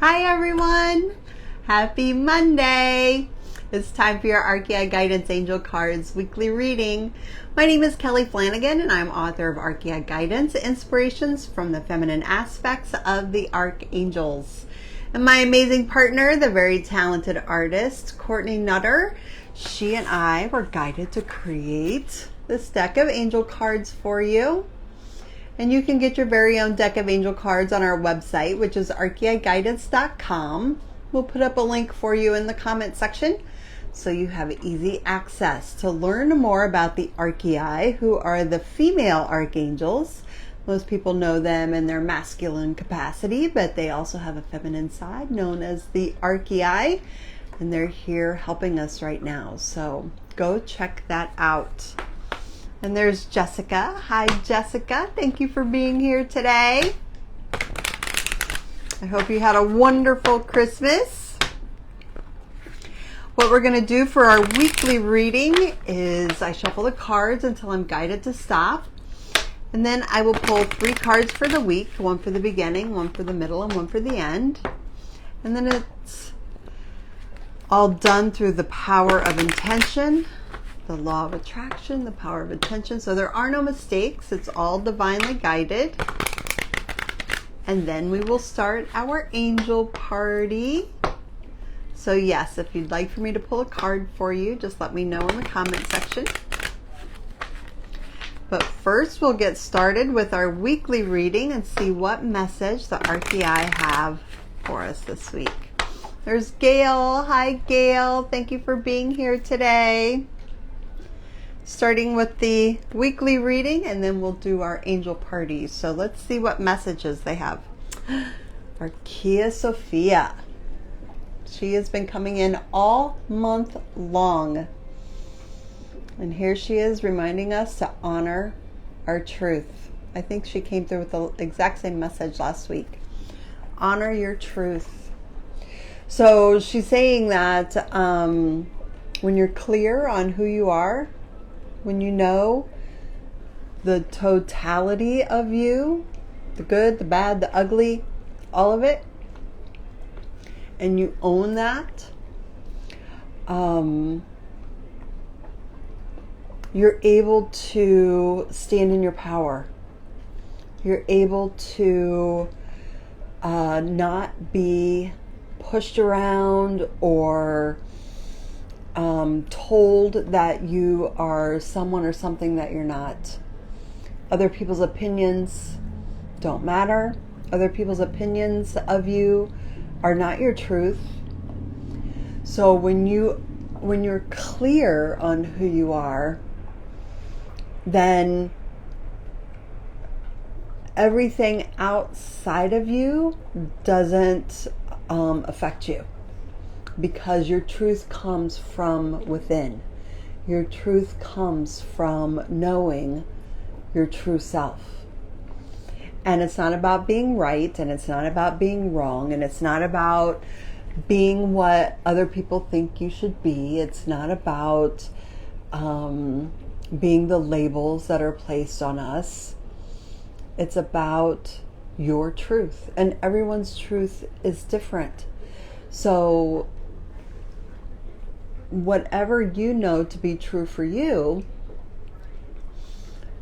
Hi everyone! Happy Monday! It's time for your Archeiai Guidance Angel Cards weekly reading. My name is Kelly Flanagan and I'm author of Archeiai Guidance, Inspirations from the Feminine Aspects of the Archangels. And my amazing partner, the very talented artist, Courtney Nutter, she and I were guided to create this deck of angel cards for you. And you can get your very own deck of angel cards on our website, which is archeaiguidance.com. We'll put up a link for you in the comment section so you have easy access to learn more about the Archeiai, who are the female archangels. Most people know them in their masculine capacity, but they also have a feminine side known as the Archeiai, and they're here helping us right now. So go check that out. And there's Jessica. Hi, Jessica. Thank you for being here today. I hope you had a wonderful Christmas. What we're going to do for our weekly reading is I shuffle the cards until I'm guided to stop. And then I will pull 3 cards for the week, one for the beginning, one for the middle, and one for the end. And then it's all done through the power of intention, the law of attraction, the power of attention. So there are no mistakes. It's all divinely guided. And then we will start our angel party. So yes, if you'd like for me to pull a card for you, just let me know in the comment section. But first we'll get started with our weekly reading and see what message the Archeiai have for us this week. There's Gail. Hi, Gail. Thank you for being here today. Starting with the weekly reading, and then we'll do our angel parties. So let's see what messages they have. Archeiai Sophia. She has been coming in all month long. And here she is reminding us to honor our truth. I think she came through with the exact same message last week. Honor your truth. So she's saying that when you're clear on who you are, when you know the totality of you, the good, the bad, the ugly, all of it, and you own that, you're able to stand in your power. You're able to not be pushed around or told that you are someone or something that you're not. Other people's opinions don't matter. Other people's opinions of you are not your truth. So when you're clear on who you are, then everything outside of you doesn't affect you. Because your truth comes from within. Your truth comes from knowing your true self. And it's not about being right, and it's not about being wrong, and it's not about being what other people think you should be. It's not about being the labels that are placed on us. It's about your truth. And everyone's truth is different. So whatever you know to be true for you,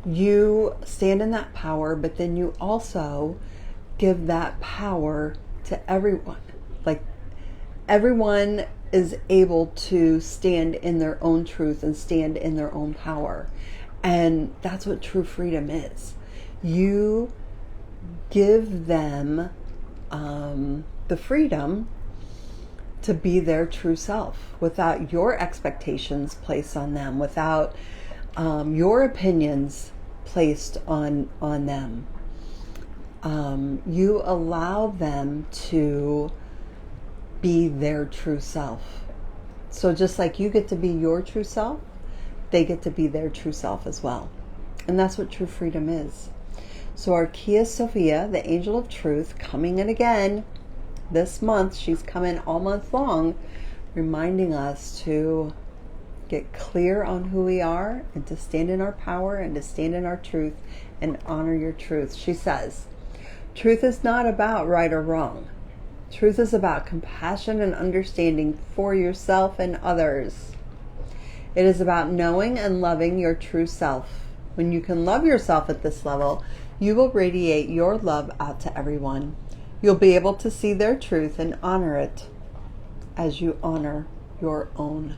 you stand in that power, but then you also give that power to everyone. Like, everyone is able to stand in their own truth and stand in their own power. And that's what true freedom is. You give them the freedom to be their true self without your expectations placed on them, without your opinions placed on them. You allow them to be their true self. So just like you get to be your true self, they get to be their true self as well. And that's what true freedom is. So Archeiai Sophia, the angel of truth, coming in again this month. She's come in all month long, reminding us to get clear on who we are and to stand in our power and to stand in our truth and honor your truth. She says, truth is not about right or wrong. Truth is about compassion and understanding for yourself and others. It is about knowing and loving your true self. When you can love yourself at this level, you will radiate your love out to everyone. You'll be able to see their truth and honor it as you honor your own.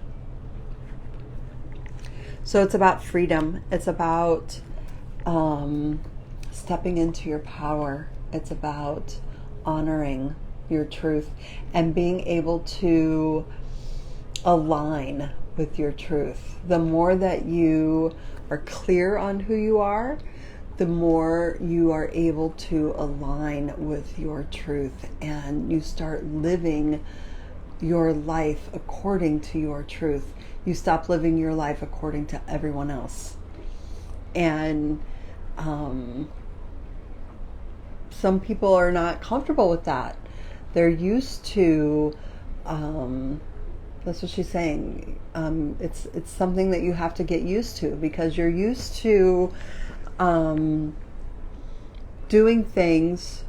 So it's about freedom. It's about stepping into your power. It's about honoring your truth and being able to align with your truth. The more that you are clear on who you are, the more you are able to align with your truth, and you start living your life according to your truth. You stop living your life according to everyone else. And some people are not comfortable with that. They're used to, that's what she's saying. It's something that you have to get used to, because you're used to doing things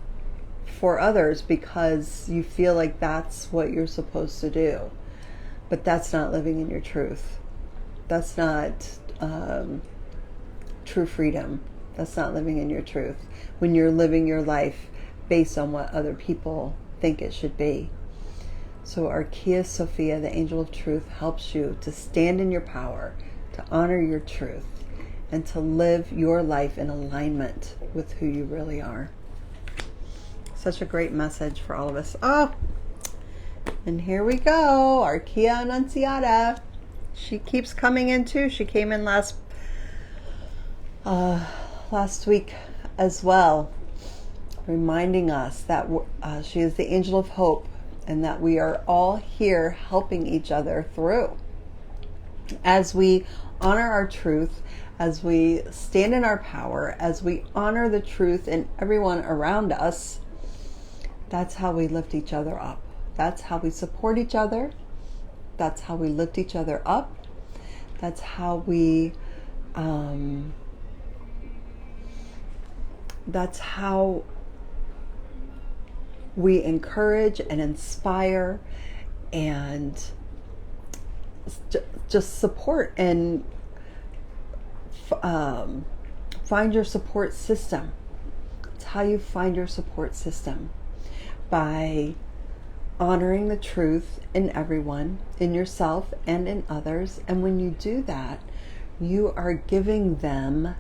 for others because you feel like that's what you're supposed to do. But that's not living in your truth. That's not true freedom. That's not living in your truth. When you're living your life based on what other people think it should be. So Archeiai Sophia, the angel of truth, helps you to stand in your power, to honor your truth, and to live your life in alignment with who you really are. Such a great message for all of us. Oh, and here we go. Archeiai Annunziata. She keeps coming in too. She came in last week as well, reminding us that she is the angel of hope, and that we are all here helping each other through. As we honor our truth, as we stand in our power, as we honor the truth in everyone around us, that's how we lift each other up. That's how we support each other. That's how we lift each other up. That's how we encourage and inspire and just support and find your support system. It's how you find your support system, by honoring the truth in everyone, in yourself and in others. And when you do that, you are giving them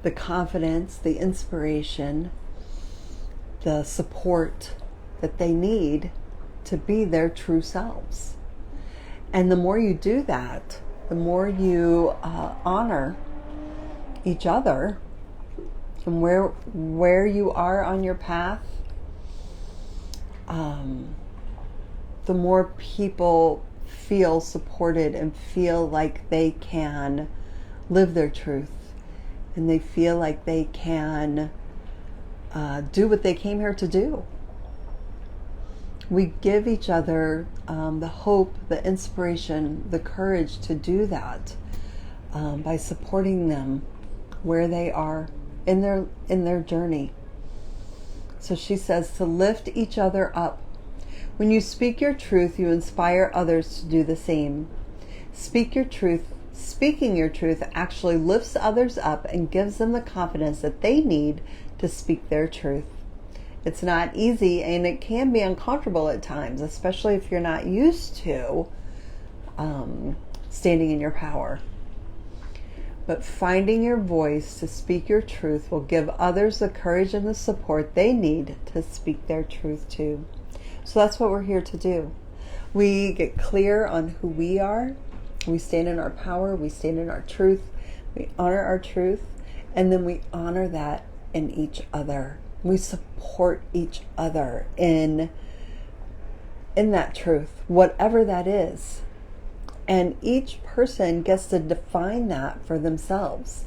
the confidence, the inspiration, the support that they need to be their true selves. And the more you do that, the more you honor each other and where you are on your path, the more people feel supported and feel like they can live their truth, and they feel like they can do what they came here to do. We give each other the hope, the inspiration, the courage to do that by supporting them where they are in their journey. So she says to lift each other up. When you speak your truth, you inspire others to do the same. Speaking your truth actually lifts others up and gives them the confidence that they need to speak their truth. It's not easy, and it can be uncomfortable at times, especially if you're not used to standing in your power. But finding your voice to speak your truth will give others the courage and the support they need to speak their truth too. So that's what we're here to do. We get clear on who we are. We stand in our power. We stand in our truth. We honor our truth. And then we honor that in each other. We support each other in that truth, whatever that is. And each person gets to define that for themselves.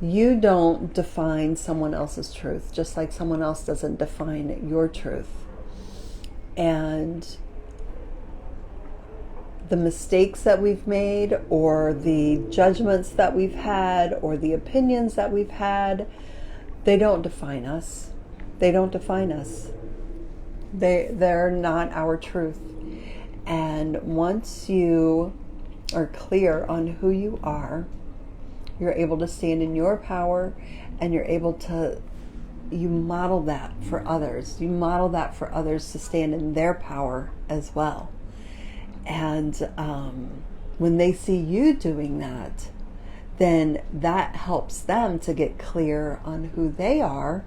You don't define someone else's truth, just like someone else doesn't define your truth. And the mistakes that we've made, or the judgments that we've had, or the opinions that we've had, they don't define us. They don't define us. They're not our truth. And once you are clear on who you are, you're able to stand in your power, and you model that for others. You model that for others to stand in their power as well. And when they see you doing that, then that helps them to get clear on who they are,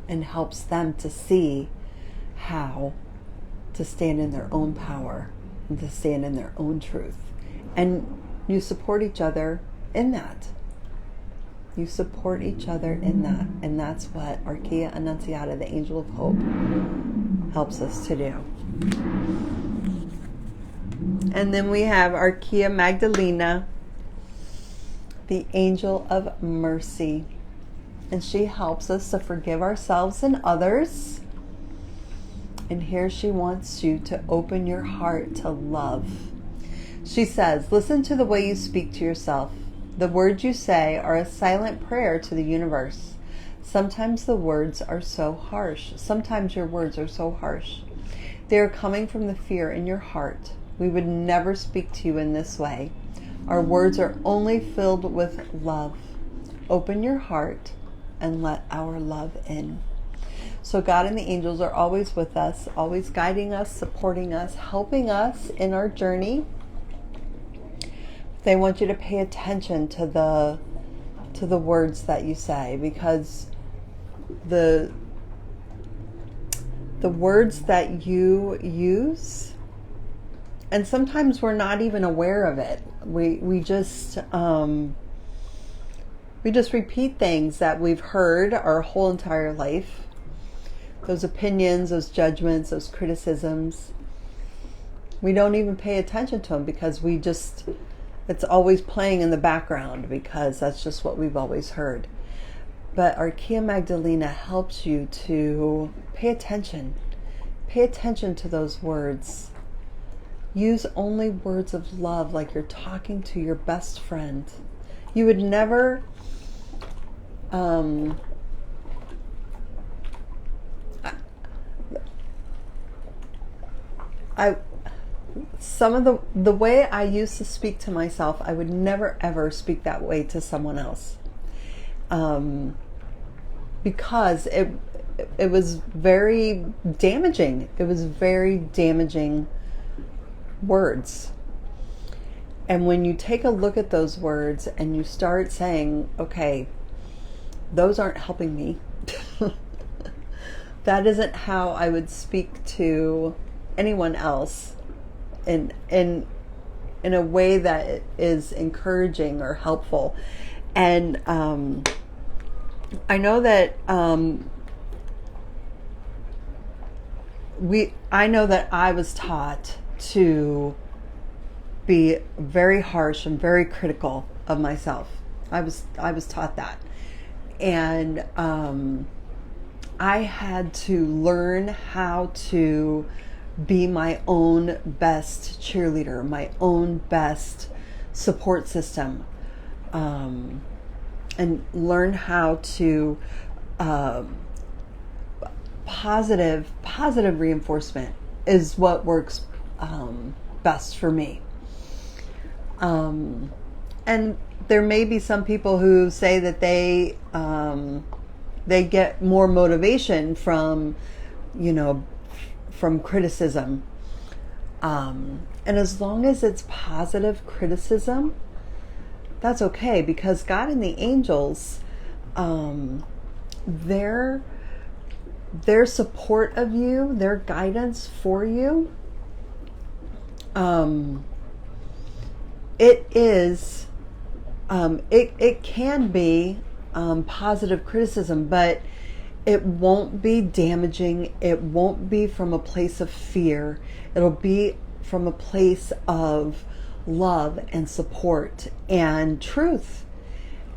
and helps them to see how to stand in their own power and to stand in their own truth. And you support each other in that. You support each other in that. And that's what Archeiai Annunciata, the angel of hope, helps us to do. And then we have Archeiai Magdalena, the angel of mercy. And she helps us to forgive ourselves and others. And here she wants you to open your heart to love. She says, listen to the way you speak to yourself. The words you say are a silent prayer to the universe. Sometimes the words are so harsh. Sometimes your words are so harsh. They are coming from the fear in your heart. We would never speak to you in this way. Our words are only filled with love. Open your heart and let our love in. So God and the angels are always with us, always guiding us, supporting us, helping us in our journey. They want you to pay attention to the words that you say, because the words that you use, and sometimes we're not even aware of it. We just repeat things that we've heard our whole entire life. Those opinions, those judgments, those criticisms. We don't even pay attention to them because it's always playing in the background because that's just what we've always heard. But Archeiai Magdalena helps you to pay attention. Pay attention to those words. Use only words of love, like you're talking to your best friend. You would never some of the way I used to speak to myself, I would never ever speak that way to someone else, because it was very damaging. It was very damaging words. And when you take a look at those words and you start saying, okay, those aren't helping me. That isn't how I would speak to anyone else in a way that is encouraging or helpful. And I know that I was taught to be very harsh and very critical of myself. I was taught that. And I had to learn how to be my own best cheerleader, my own best support system, and learn how to positive reinforcement is what works best for me. And there may be some people who say that they get more motivation from criticism. And as long as it's positive criticism, that's okay, because God and the angels, their support of you, their guidance for you, it can be positive criticism, but it won't be damaging. It won't be from a place of fear. It'll be from a place of love and support and truth.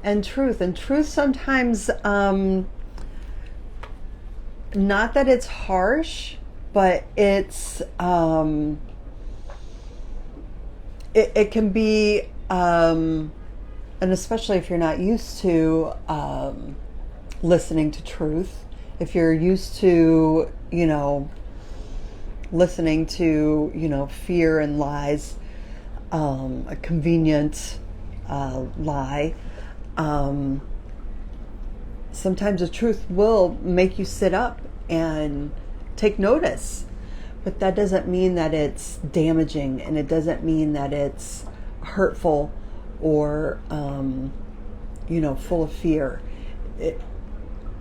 And truth sometimes, not that it's harsh, but it's it can be, and especially if you're not used to listening to truth, If you're used to, listening to, fear and lies, a convenient lie, sometimes the truth will make you sit up and take notice. But that doesn't mean that it's damaging, and it doesn't mean that it's hurtful or, full of fear.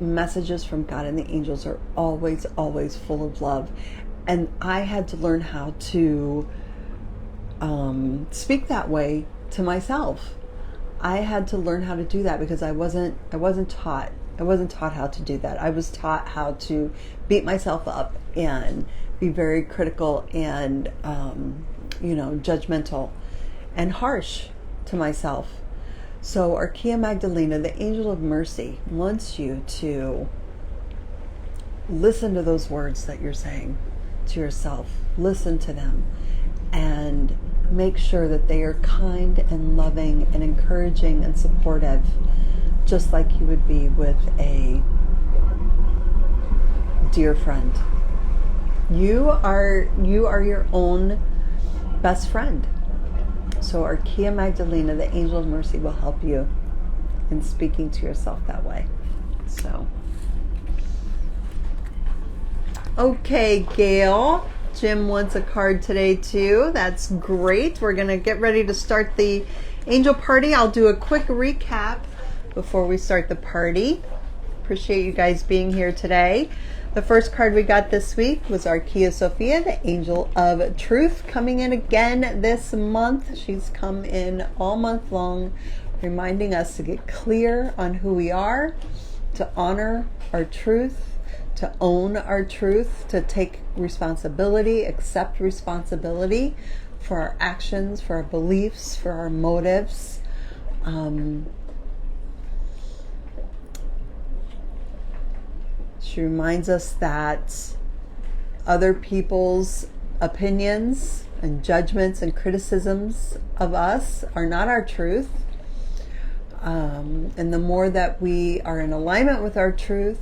Messages from God and the angels are always, always full of love. And I had to learn how to speak that way to myself. I had to learn how to do that because I wasn't taught. I wasn't taught how to do that. I was taught how to beat myself up and be very critical and, judgmental and harsh to myself. So Archeiai Magdalena, the angel of mercy, wants you to listen to those words that you're saying to yourself. Listen to them and make sure that they are kind and loving and encouraging and supportive, just like you would be with a dear friend. You are your own best friend. So Archeiai Magdalena, the angel of mercy, will help you in speaking to yourself that way. So, okay, Gail. Jim wants a card today too. That's great. We're going to get ready to start the angel party. I'll do a quick recap before we start the party. Appreciate you guys being here today. The first card we got this week was Archeiai Sophia, the angel of truth, coming in again this month. She's come in all month long, reminding us to get clear on who we are, to honor our truth, to own our truth, to take responsibility, accept responsibility for our actions, for our beliefs, for our motives. She reminds us that other people's opinions and judgments and criticisms of us are not our truth. And the more that we are in alignment with our truth,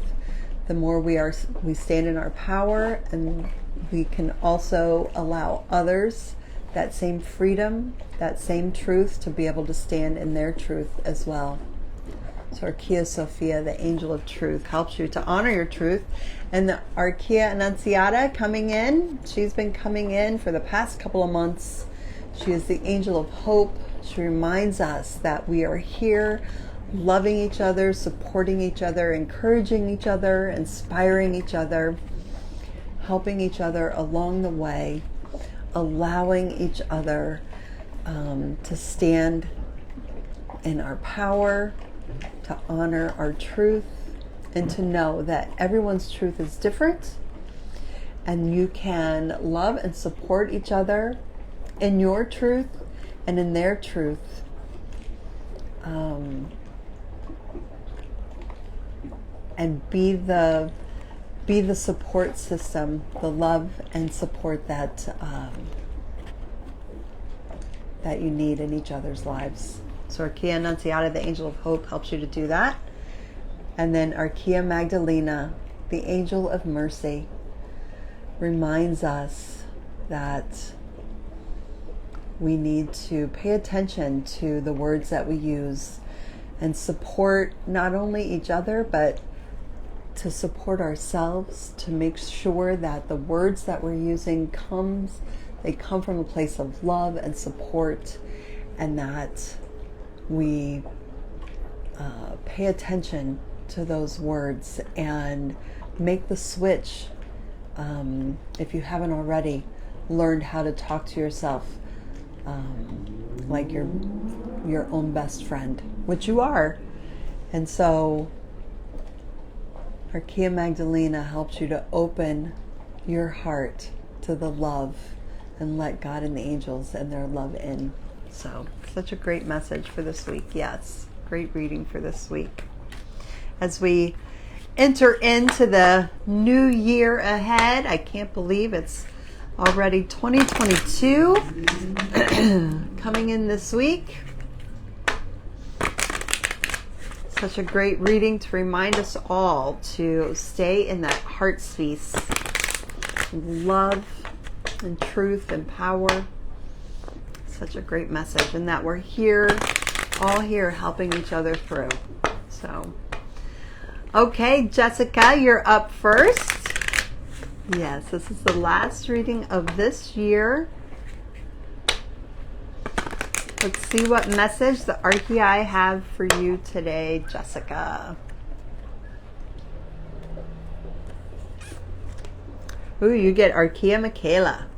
the more we stand in our power, and we can also allow others that same freedom, that same truth, to be able to stand in their truth as well. So Archeiai Sophia, the angel of truth, helps you to honor your truth. And the Archeiai Annunciata coming in, she's been coming in for the past couple of months. She is the angel of hope. She reminds us that we are here loving each other, supporting each other, encouraging each other, inspiring each other, helping each other along the way, allowing each other to stand in our power, to honor our truth, and to know that everyone's truth is different, and you can love and support each other in your truth and in their truth. And be the support system, the love and support that that you need in each other's lives. So Archeiai Annunciata, the angel of hope, helps you to do that. And then Archeiai Magdalena, the angel of mercy, reminds us that we need to pay attention to the words that we use and support not only each other, but to support ourselves, to make sure that the words that we're using come from a place of love and support, and that we pay attention to those words and make the switch. If you haven't already learned how to talk to yourself like your own best friend, which you are. And so Archeiai Magdalena helps you to open your heart to the love and let God and the angels and their love in. So, such a great message for this week. Yes, great reading for this week. As we enter into the new year ahead, I can't believe it's already 2022 coming in this week. Such a great reading to remind us all to stay in that heart space, love and truth and power. Such a great message, and that we're here, all here, helping each other through. So, okay, Jessica, you're up first. Yes, this is the last reading of this year. Let's see what message the Archeiai have for you today, Jessica. Ooh, you get Archeiai Michaela,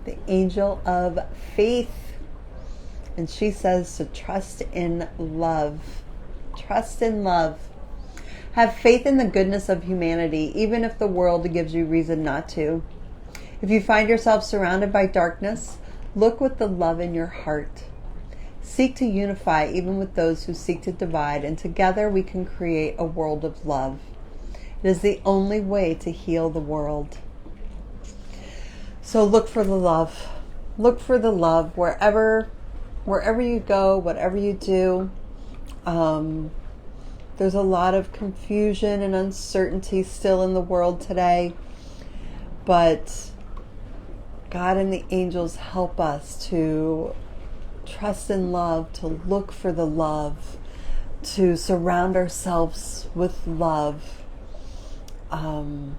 the angel of faith. And she says to trust in love. Trust in love. Have faith in the goodness of humanity, even if the world gives you reason not to. If you find yourself surrounded by darkness, look with the love in your heart. Seek to unify even with those who seek to divide, and together we can create a world of love. It is the only way to heal the world. So look for the love. Look for the love wherever you go, whatever you do. There's a lot of confusion and uncertainty still in the world today, but God and the angels help us to trust in love, to look for the love, to surround ourselves with love. And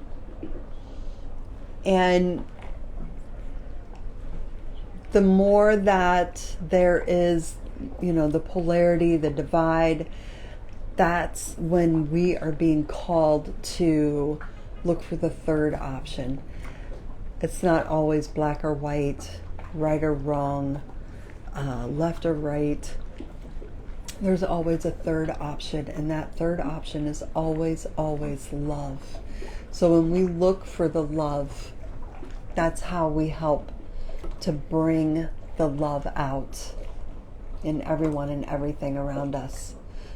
the more that there is, the polarity, the divide, that's when we are being called to look for the third option. It's not always black or white, right or wrong, left or right. There's always a third option, and that third option is always, always love. So when we look for the love, that's how we help to bring the love out in everyone and everything around us.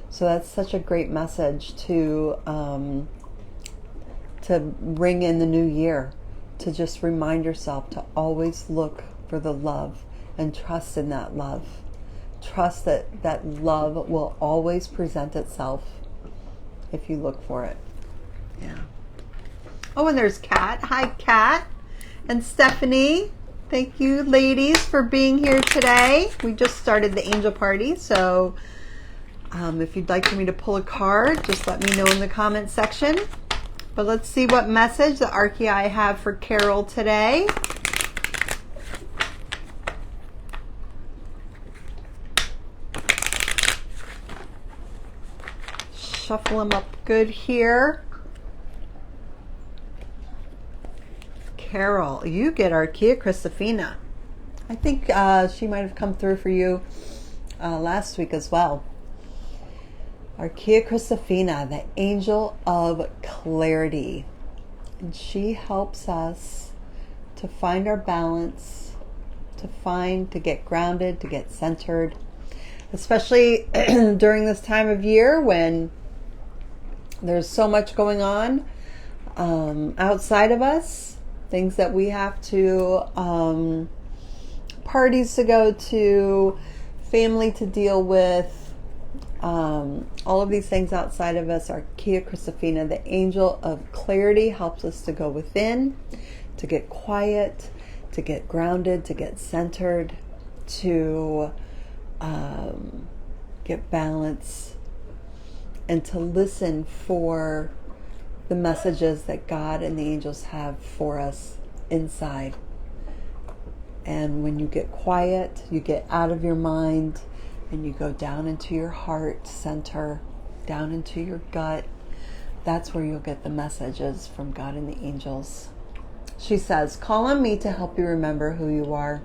So that's such a great message to bring in the new year, to just remind yourself to always look for the love and trust in that love. Trust that love will always present itself if you look for it. Yeah. Oh, and there's Kat. Hi, Kat and Stephanie. Thank you, ladies, for being here today. We just started the angel party, so if you'd like for me to pull a card, just let me know in the comment section. But let's see what message the Archeiai have for Carol today. Shuffle them up good here. Carol, you get Archeiai Christophina. I think she might have come through for you last week as well. Archeiai Christophina, the angel of clarity. And she helps us to find our balance, to get grounded, to get centered, especially during this time of year when there's so much going on outside of us, things that we have to, parties to go to, family to deal with, all of these things outside of us. Archeiai Christophina, the angel of clarity, helps us to go within, to get quiet, to get grounded, to get centered, to get balance, and to listen for the messages that God and the angels have for us inside. And when you get quiet, you get out of your mind, and you go down into your heart center, down into your gut. That's where you'll get the messages from God and the angels. She says, "Call on me to help you remember who you are.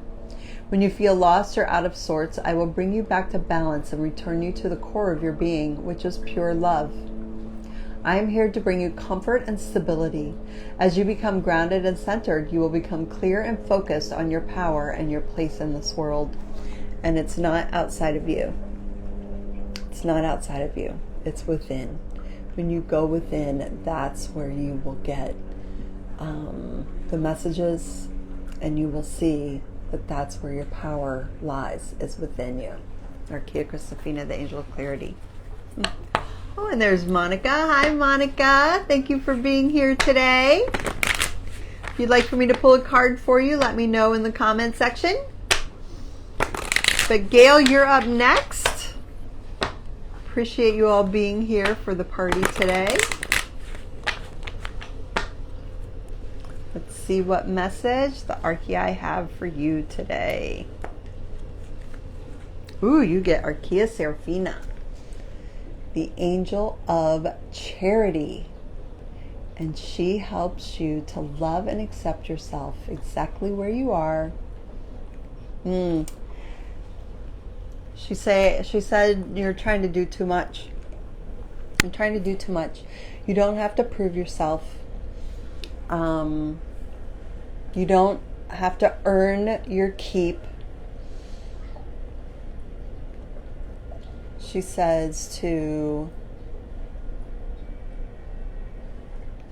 When you feel lost or out of sorts, I will bring you back to balance and return you to the core of your being, which is pure love. I am here to bring you comfort and stability. As you become grounded and centered, you will become clear and focused on your power and your place in this world. And it's not outside of you. It's not outside of you. It's within. When you go within, that's where you will get the messages, and you will see that that's where your power lies, is within you." Archeiai Christophina, the angel of clarity. Oh, and there's Monica. Hi, Monica. Thank you for being here today. If you'd like for me to pull a card for you, let me know in the comment section. But Gail, you're up next. Appreciate you all being here for the party today. Let's see what message the Archeiai have for you today. Ooh, you get Archeiai Seraphina, the angel of charity. And she helps you to love and accept yourself exactly where you are. She said you're trying to do too much. You're trying to do too much. You don't have to prove yourself. You don't have to earn your keep. She says to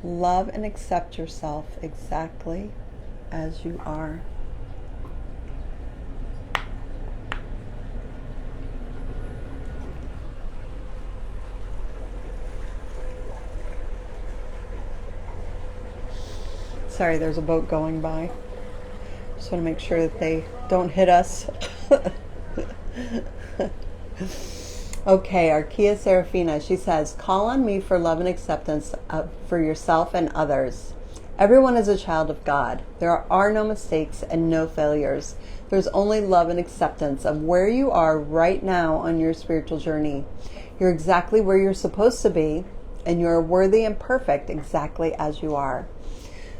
love and accept yourself exactly as you are. Sorry, there's a boat going by. Just want to make sure that they don't hit us. Okay, Archeiai Seraphina, she says, call on me for love and acceptance for yourself and others. Everyone is a child of God. There are no mistakes and no failures. There's only love and acceptance of where you are right now on your spiritual journey. You're exactly where you're supposed to be, and you're worthy and perfect exactly as you are.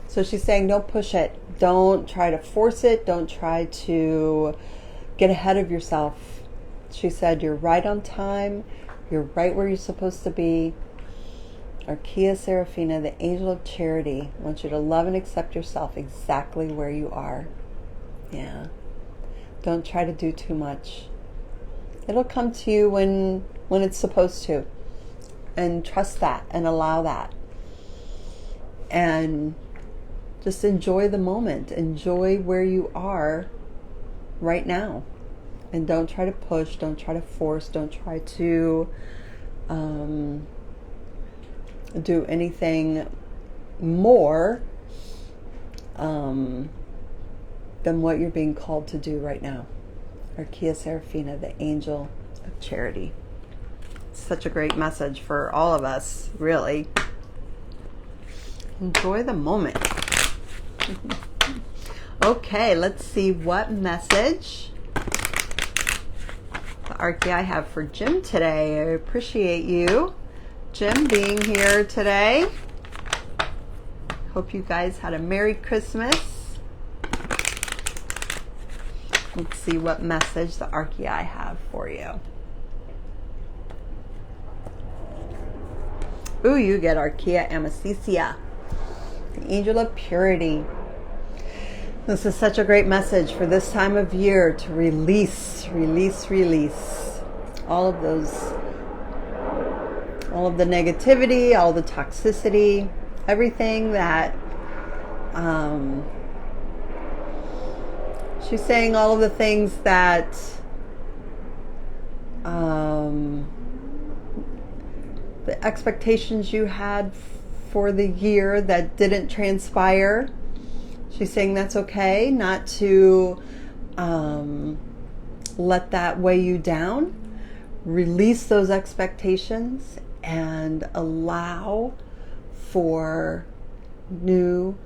So she's saying, don't push it. Don't try to force it. Don't try to get ahead of yourself. She said, you're right on time. You're right where you're supposed to be. Archeiai Seraphina, the angel of charity, wants you to love and accept yourself exactly where you are. Yeah. Don't try to do too much. It'll come to you when it's supposed to. And trust that and allow that. And just enjoy the moment. Enjoy where you are right now. And don't try to push, don't try to force, don't try to do anything more than what you're being called to do right now. Archeiai Seraphina, the angel of charity. It's such a great message for all of us, really. Enjoy the moment. Okay, let's see what message the Archeiai have for Jim today. I appreciate you, Jim, being here today. Hope you guys had a Merry Christmas. Let's see what message the Archeiai have for you. Ooh, you get Archeiai Amicitia, the angel of purity. This is such a great message for this time of year to release all of the negativity, all the toxicity, everything that she's saying, all of the things that the expectations you had for the year that didn't transpire. She's saying that's okay not to let that weigh you down. Release those expectations and allow for new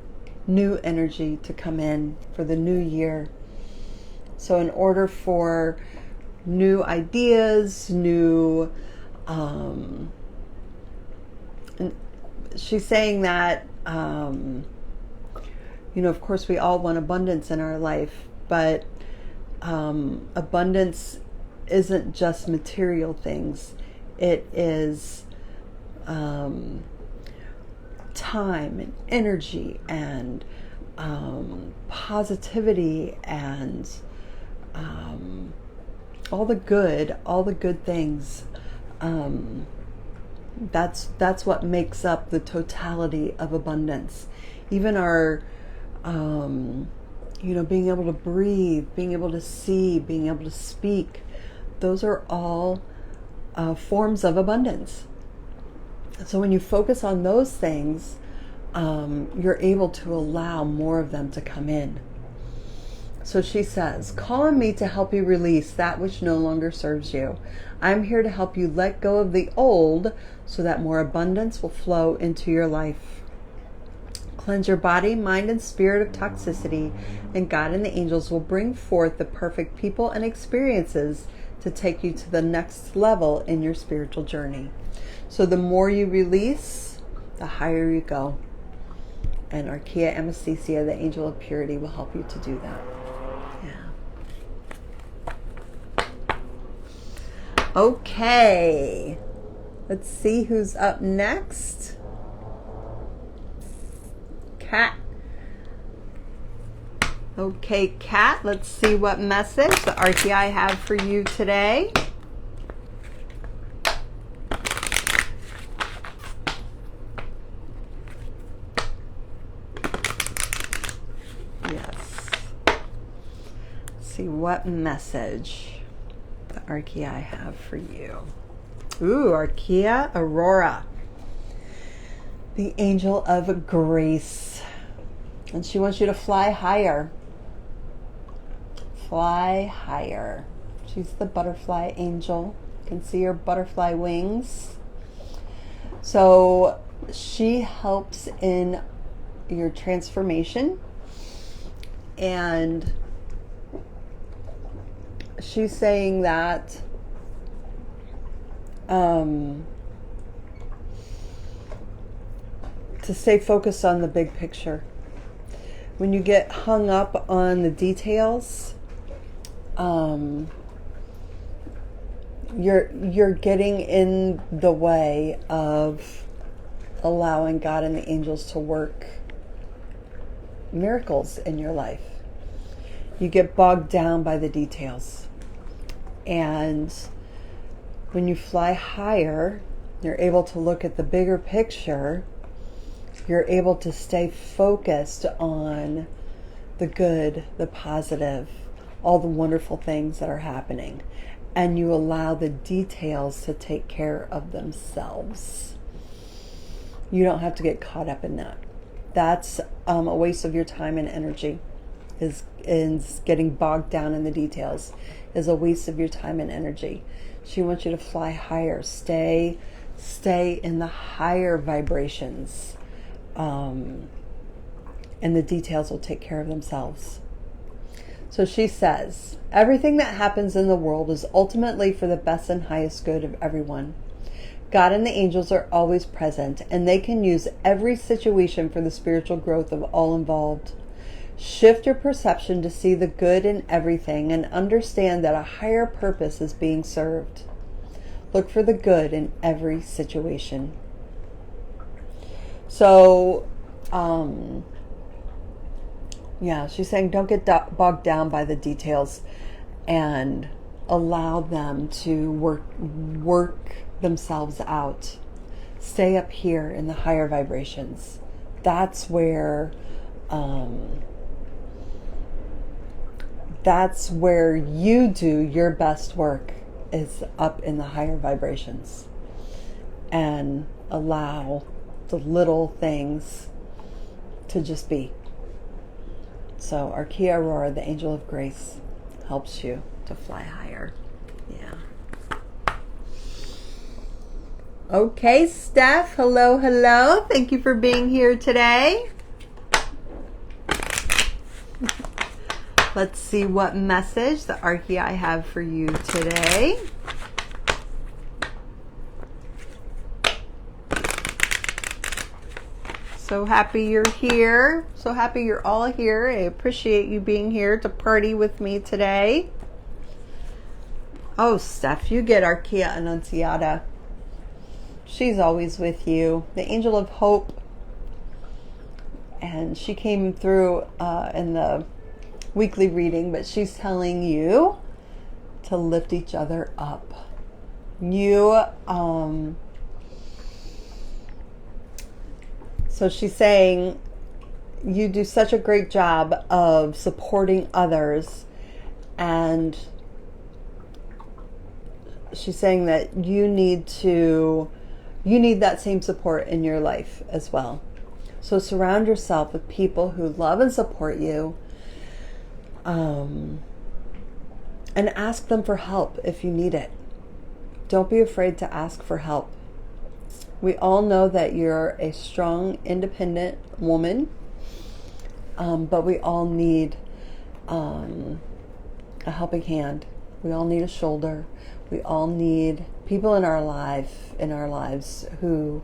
energy to come in for the new year. So in order for new ideas, new and she's saying that of course we all want abundance in our life, but abundance isn't just material things. It is time and energy and positivity and all the good things. That's what makes up the totality of abundance. Even our being able to breathe, being able to see, being able to speak, those are all forms of abundance. So when you focus on those things, you're able to allow more of them to come in. So she says, call on me to help you release that which no longer serves you. I'm here to help you let go of the old so that more abundance will flow into your life. Cleanse your body, mind, and spirit of toxicity, and God and the angels will bring forth the perfect people and experiences to take you to the next level in your spiritual journey. So the more you release, the higher you go. And Archeiai Anesthesia, the angel of purity, will help you to do that. Okay, let's see who's up next. Kat. Okay, Kat, let's see what message the Archeiai have for you today. Yes. Let's see what message the Archeiai have for you. Ooh, Archeiai Aurora, the angel of grace. And she wants you to fly higher. Fly higher. She's the butterfly angel. You can see her butterfly wings. So she helps in your transformation. And she's saying that to stay focused on the big picture. When you get hung up on the details, you're getting in the way of allowing God and the angels to work miracles in your life. You get bogged down by the details. And when you fly higher, you're able to look at the bigger picture. You're able to stay focused on the good, the positive, all the wonderful things that are happening. And you allow the details to take care of themselves. You don't have to get caught up in that. That's a waste of your time and energy. Is getting bogged down in the details is a waste of your time and energy. She wants you to fly higher. Stay in the higher vibrations. And the details will take care of themselves. So she says, everything that happens in the world is ultimately for the best and highest good of everyone. God and the angels are always present, and they can use every situation for the spiritual growth of all involved. Shift your perception to see the good in everything and understand that a higher purpose is being served. Look for the good in every situation. So, she's saying don't get bogged down by the details and allow them to work themselves out. Stay up here in the higher vibrations. That's where you do your best work, is up in the higher vibrations, and allow the little things to just be. So Archeiai Aurora, the angel of grace, helps you to fly higher. Yeah. Okay, Steph. Hello, hello. Thank you for being here today. Let's see what message the Archeiai have for you today. So happy you're here. So happy you're all here. I appreciate you being here to party with me today. Oh, Steph, you get Archeiai Annunziata. She's always with you. The angel of hope. And she came through in the weekly reading, but she's telling you to lift each other up. So she's saying you do such a great job of supporting others and she's saying that you need that same support in your life as well. So surround yourself with people who love and support you, and ask them for help if you need it. Don't be afraid to ask for help. We all know that you're a strong, independent woman, but we all need a helping hand. We all need a shoulder. We all need people in our lives who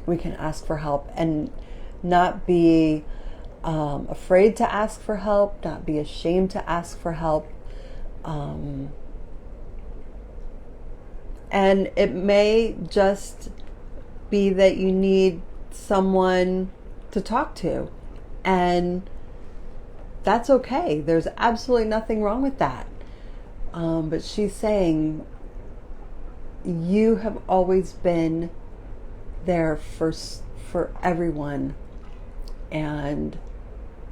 we can ask for help, and not be afraid to ask for help, not be ashamed to ask for help. And it may just be that you need someone to talk to, and that's okay. There's absolutely nothing wrong with that. But she's saying you have always been there for everyone, and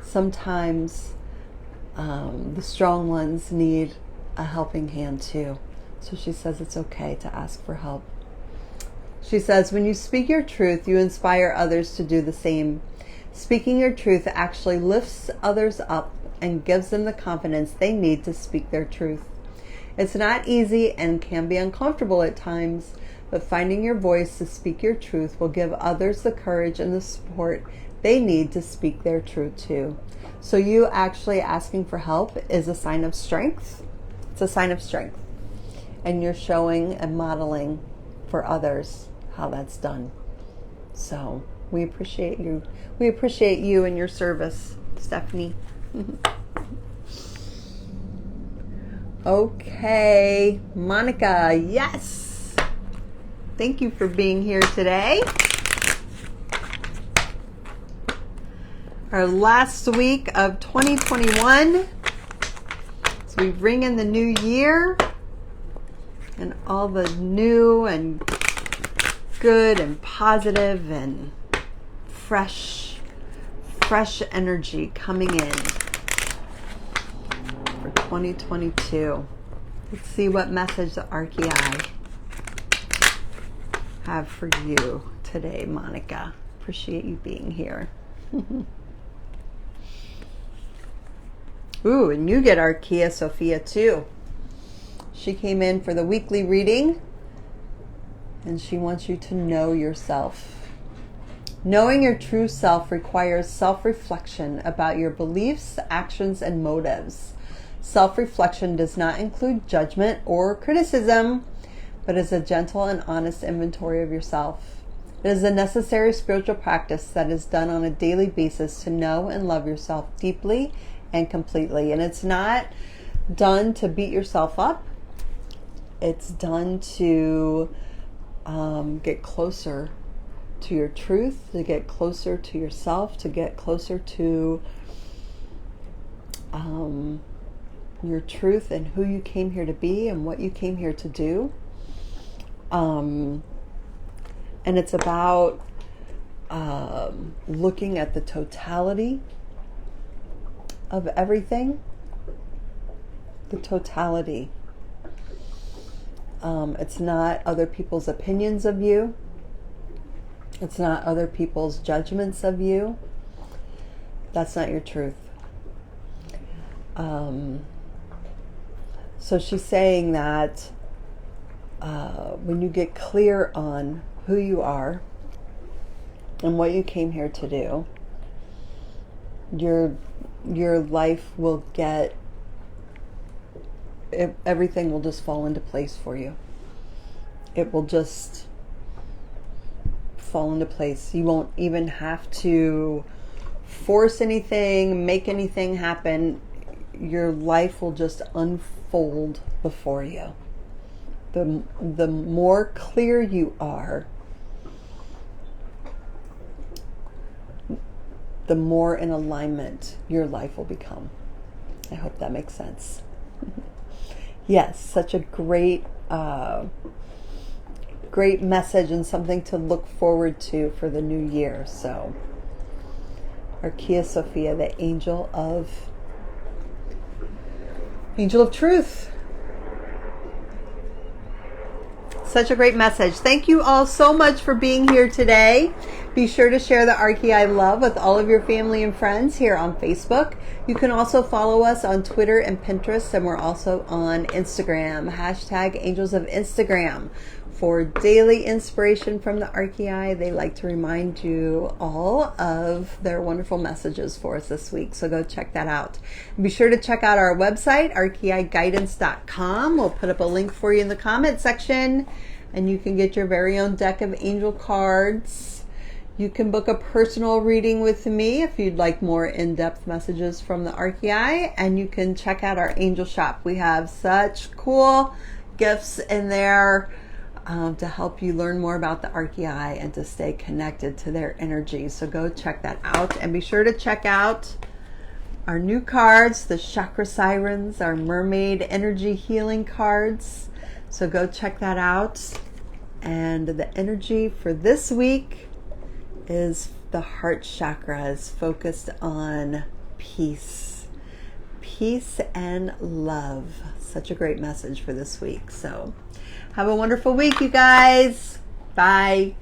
sometimes the strong ones need a helping hand too. So she says it's okay to ask for help. She says, when you speak your truth, you inspire others to do the same. Speaking your truth actually lifts others up and gives them the confidence they need to speak their truth. It's not easy and can be uncomfortable at times, but finding your voice to speak your truth will give others the courage and the support they need to speak their truth too. So you actually asking for help is a sign of strength. It's a sign of strength. And you're showing and modeling for others how that's done. So we appreciate you. We appreciate you and your service, Stephanie. Okay, Monica, yes. Thank you for being here today. Our last week of 2021. So we ring in the new year and all the new and good and positive and fresh energy coming in for 2022. Let's see what message the Archeiai have for you today, Monica. Appreciate you being here. Ooh, and you get Archeiai Sophia too. She came in for the weekly reading, and she wants you to know yourself. Knowing your true self requires self-reflection about your beliefs, actions, and motives. Self-reflection does not include judgment or criticism, but is a gentle and honest inventory of yourself. It is a necessary spiritual practice that is done on a daily basis to know and love yourself deeply and completely. And it's not done to beat yourself up. It's done to get closer to your truth, to get closer to yourself, to get closer to your truth and who you came here to be and what you came here to do. And it's about looking at the totality of everything. The totality. It's not other people's opinions of you. It's not other people's judgments of you. That's not your truth. So she's saying that when you get clear on who you are and what you came here to do, your life will get, everything will just fall into place for you. It will just fall into place. You won't even have to force anything, make anything happen. Your life will just unfold before you. The more clear you are, the more in alignment your life will become. I hope that makes sense. Yes, such a great message and something to look forward to for the new year. So, Archeiai Sophia, the angel of truth. Such a great message. Thank you all so much for being here today. Be sure to share the Archeiai love with all of your family and friends here on Facebook. You can also follow us on Twitter and Pinterest, and we're also on Instagram, hashtag Angels of Instagram. For daily inspiration from the Archeiai, they like to remind you all of their wonderful messages for us this week. So go check that out. And be sure to check out our website, archeaiguidance.com. We'll put up a link for you in the comment section, and you can get your very own deck of angel cards. You can book a personal reading with me if you'd like more in-depth messages from the Archeiai, and you can check out our angel shop. We have such cool gifts in there to help you learn more about the Archeiai and to stay connected to their energy. So go check that out, and be sure to check out our new cards, the Chakra Sirens, our Mermaid Energy Healing cards. So go check that out. And the energy for this week is the heart chakra is focused on peace. Peace and love. Such a great message for this week. So have a wonderful week, you guys. Bye.